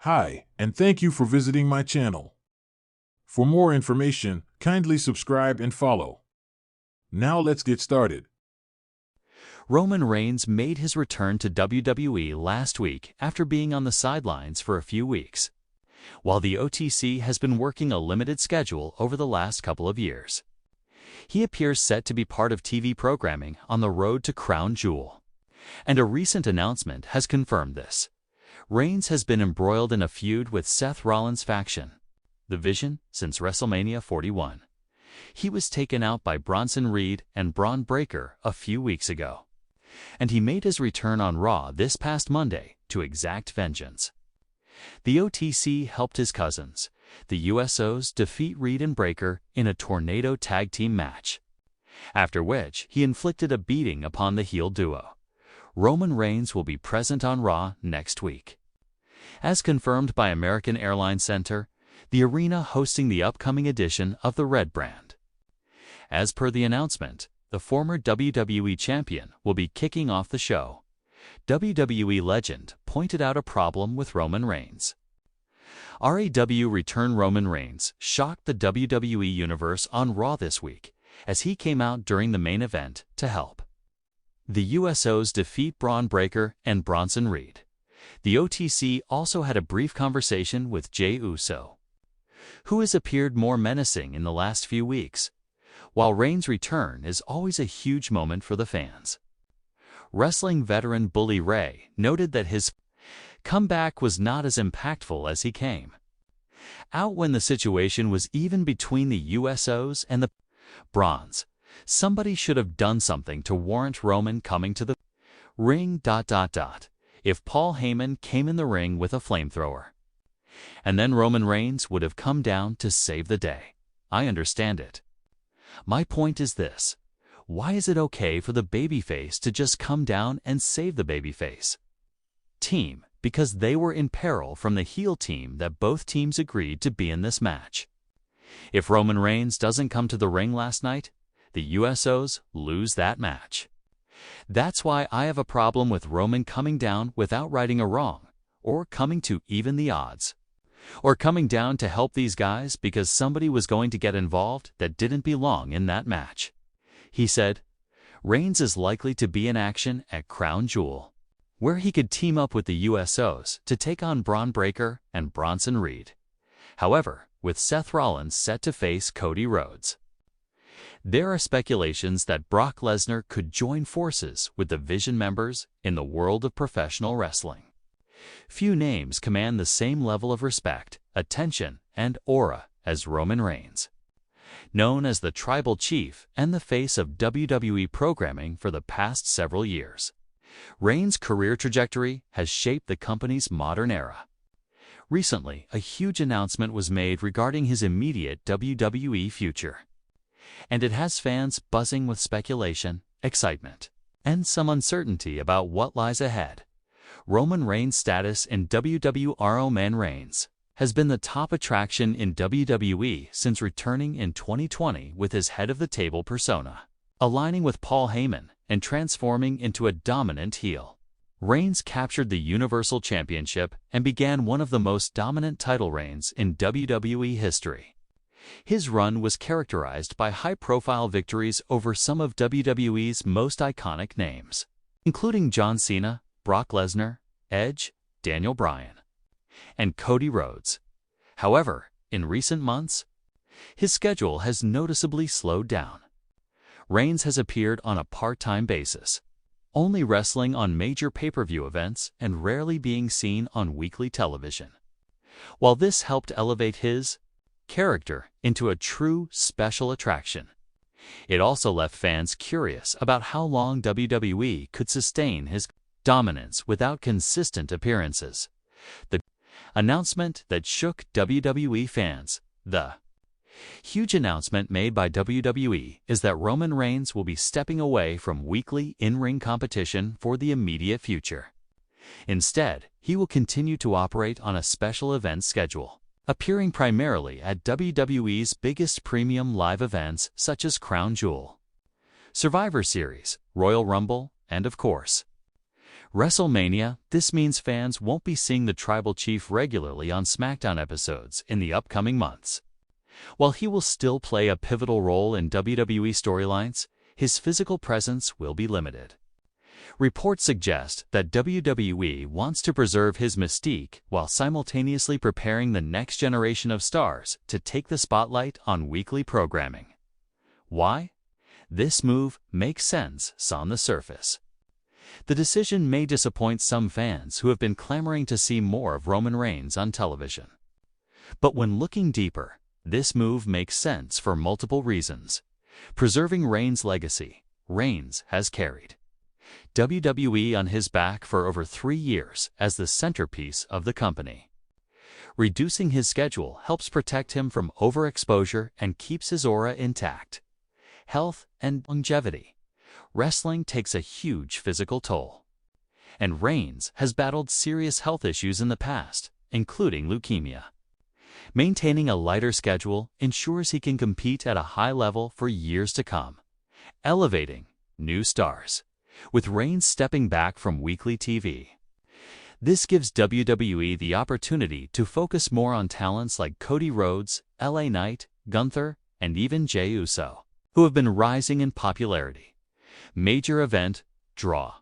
Hi, and thank you for visiting my channel. For more information, kindly subscribe and follow. Now let's get started. Roman Reigns made his return to WWE last week after being on the sidelines for a few weeks, while the OTC has been working a limited schedule over the last couple of years. He appears set to be part of TV programming on the road to Crown Jewel, and a recent announcement has confirmed this. Reigns has been embroiled in a feud with Seth Rollins' faction, The Vision, since WrestleMania 41. He was taken out by Bronson Reed and Braun Breaker a few weeks ago, and he made his return on Raw this past Monday to exact vengeance. The OTC helped his cousins, the USOs, defeat Reed and Breaker in a tornado tag team match, after which he inflicted a beating upon the heel duo. Roman Reigns will be present on Raw next week. As confirmed by American Airlines Center, the arena hosting the upcoming edition of the Red brand. As per the announcement, the former WWE champion will be kicking off the show. WWE legend pointed out a problem with Roman Reigns. RAW return Roman Reigns shocked the WWE Universe on Raw this week as he came out during the main event to help. The USOs defeat Braun Breaker and Bronson Reed. The OTC also had a brief conversation with Jey Uso, who has appeared more menacing in the last few weeks, while Reigns' return is always a huge moment for the fans. Wrestling veteran Bully Ray noted that his comeback was not as impactful as he came out when the situation was even between the USOs and the Bronze. Somebody should have done something to warrant Roman coming to the ring. If Paul Heyman came in the ring with a flamethrower, and then Roman Reigns would have come down to save the day. I understand it. My point is this: why is it okay for the babyface to just come down and save the babyface team? Because they were in peril from the heel team that both teams agreed to be in this match. If Roman Reigns doesn't come to the ring last night, the USOs lose that match. That's why I have a problem with Roman coming down without righting a wrong, or coming to even the odds, or coming down to help these guys because somebody was going to get involved that didn't belong in that match. He said, Reigns is likely to be in action at Crown Jewel, where he could team up with the USOs to take on Braun Breaker and Bronson Reed. However, with Seth Rollins set to face Cody Rhodes, there are speculations that Brock Lesnar could join forces with the Vision members in the world of professional wrestling. Few names command the same level of respect, attention, and aura as Roman Reigns. Known as the Tribal Chief and the face of WWE programming for the past several years, Reigns' career trajectory has shaped the company's modern era. Recently, a huge announcement was made regarding his immediate WWE future, and it has fans buzzing with speculation, excitement, and some uncertainty about what lies ahead. Roman Reigns' status in WWE. Roman Reigns has been the top attraction in WWE since returning in 2020 with his head-of-the-table persona, aligning with Paul Heyman and transforming into a dominant heel. Reigns captured the Universal Championship and began one of the most dominant title reigns in WWE history. His run was characterized by high-profile victories over some of WWE's most iconic names, including John Cena, Brock Lesnar, Edge, Daniel Bryan, and Cody Rhodes. However, in recent months, his schedule has noticeably slowed down. Reigns has appeared on a part-time basis, only wrestling on major pay-per-view events and rarely being seen on weekly television. While this helped elevate his character into a true special attraction, it also left fans curious about how long WWE could sustain his dominance without consistent appearances. The announcement that shook WWE fans. The huge announcement made by WWE is that Roman Reigns will be stepping away from weekly in-ring competition for the immediate future. Instead, he will continue to operate on a special event schedule, appearing primarily at WWE's biggest premium live events such as Crown Jewel, Survivor Series, Royal Rumble, and of course, WrestleMania, this means fans won't be seeing the Tribal Chief regularly on SmackDown episodes in the upcoming months. While he will still play a pivotal role in WWE storylines, his physical presence will be limited. Reports suggest that WWE wants to preserve his mystique while simultaneously preparing the next generation of stars to take the spotlight on weekly programming. Why? This move makes sense on the surface. The decision may disappoint some fans who have been clamoring to see more of Roman Reigns on television. But when looking deeper, this move makes sense for multiple reasons. Preserving Reigns' legacy, Reigns has carried WWE on his back for over 3 years as the centerpiece of the company. Reducing his schedule helps protect him from overexposure and keeps his aura intact. Health and longevity. Wrestling takes a huge physical toll. And Reigns has battled serious health issues in the past, including leukemia. Maintaining a lighter schedule ensures he can compete at a high level for years to come. Elevating new stars, with Reigns stepping back from weekly TV. This gives WWE the opportunity to focus more on talents like Cody Rhodes, LA Knight, Gunther, and even Jey Uso, who have been rising in popularity. Major event draw.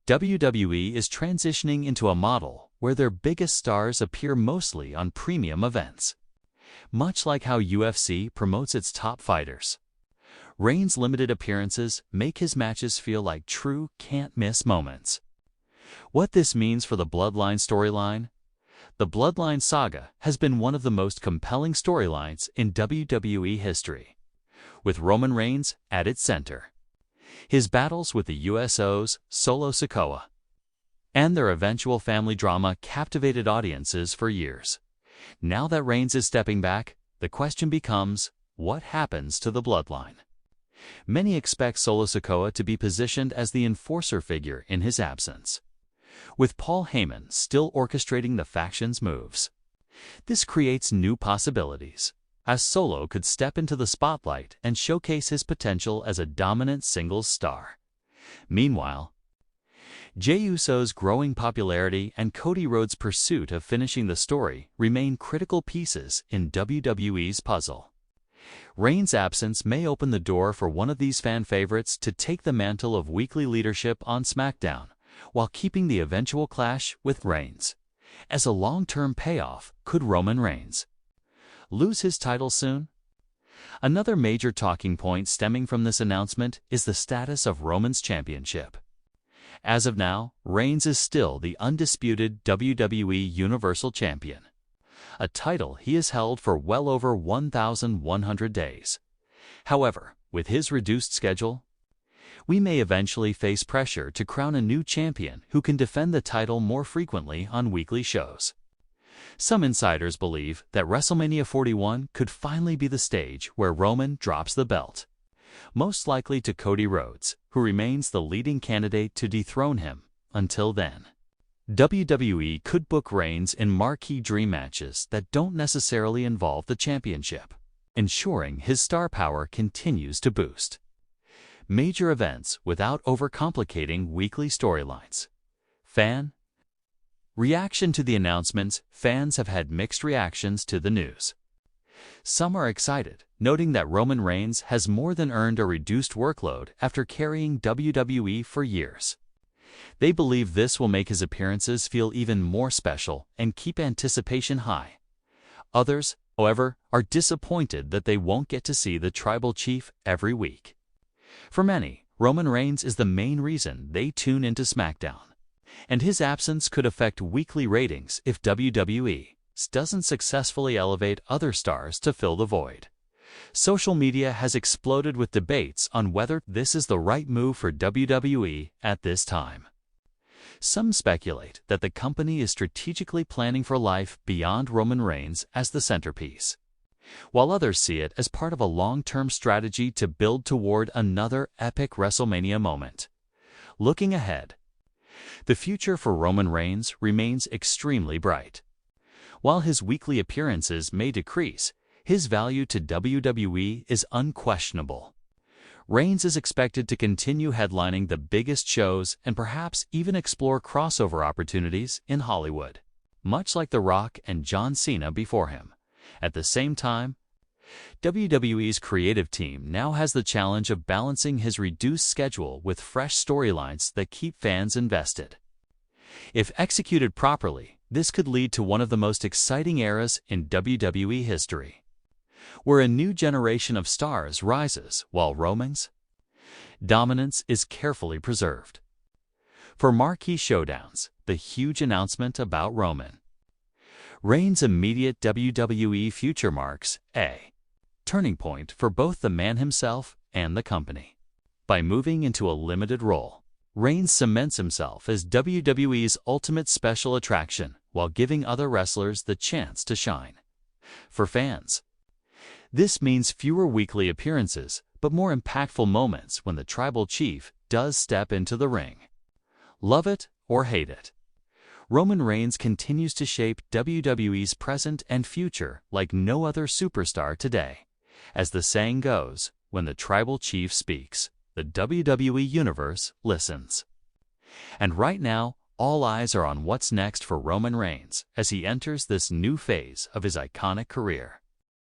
WWE is transitioning into a model where their biggest stars appear mostly on premium events. Much like how UFC promotes its top fighters. Reigns' limited appearances make his matches feel like true can't-miss moments. What this means for the Bloodline storyline? The Bloodline saga has been one of the most compelling storylines in WWE history, with Roman Reigns at its center. His battles with the USO's Solo Sikoa and their eventual family drama captivated audiences for years. Now that Reigns is stepping back, the question becomes, what happens to the Bloodline? Many expect Solo Sikoa to be positioned as the enforcer figure in his absence, with Paul Heyman still orchestrating the faction's moves. This creates new possibilities, as Solo could step into the spotlight and showcase his potential as a dominant singles star. Meanwhile, Jey Uso's growing popularity and Cody Rhodes' pursuit of finishing the story remain critical pieces in WWE's puzzle. Reigns' absence may open the door for one of these fan favorites to take the mantle of weekly leadership on SmackDown, while keeping the eventual clash with Reigns. As a long-term payoff, could Roman Reigns lose his title soon? Another major talking point stemming from this announcement is the status of Roman's championship. As of now, Reigns is still the undisputed WWE Universal Champion, a title he has held for well over 1,100 days. However, with his reduced schedule, we may eventually face pressure to crown a new champion who can defend the title more frequently on weekly shows. Some insiders believe that WrestleMania 41 could finally be the stage where Roman drops the belt, most likely to Cody Rhodes, who remains the leading candidate to dethrone him until then. WWE could book Reigns in marquee dream matches that don't necessarily involve the championship, ensuring his star power continues to boost. Major events without overcomplicating weekly storylines. Fan reaction to the announcements. Fans have had mixed reactions to the news. Some are excited, noting that Roman Reigns has more than earned a reduced workload after carrying WWE for years. They believe this will make his appearances feel even more special and keep anticipation high. Others, however, are disappointed that they won't get to see the Tribal Chief every week. For many, Roman Reigns is the main reason they tune into SmackDown, and his absence could affect weekly ratings if WWE doesn't successfully elevate other stars to fill the void. Social media has exploded with debates on whether this is the right move for WWE at this time. Some speculate that the company is strategically planning for life beyond Roman Reigns as the centerpiece, while others see it as part of a long-term strategy to build toward another epic WrestleMania moment. Looking ahead, the future for Roman Reigns remains extremely bright. While his weekly appearances may decrease, his value to WWE is unquestionable. Reigns is expected to continue headlining the biggest shows and perhaps even explore crossover opportunities in Hollywood, much like The Rock and John Cena before him. At the same time, WWE's creative team now has the challenge of balancing his reduced schedule with fresh storylines that keep fans invested. If executed properly, this could lead to one of the most exciting eras in WWE history, where a new generation of stars rises while Roman's dominance is carefully preserved. For marquee showdowns, the huge announcement about Roman Reigns' immediate WWE future marks a turning point for both the man himself and the company. By moving into a limited role, Reigns cements himself as WWE's ultimate special attraction while giving other wrestlers the chance to shine. For fans, this means fewer weekly appearances, but more impactful moments when the Tribal Chief does step into the ring. Love it or hate it, Roman Reigns continues to shape WWE's present and future like no other superstar today. As the saying goes, when the Tribal Chief speaks, the WWE Universe listens. And right now, all eyes are on what's next for Roman Reigns as he enters this new phase of his iconic career.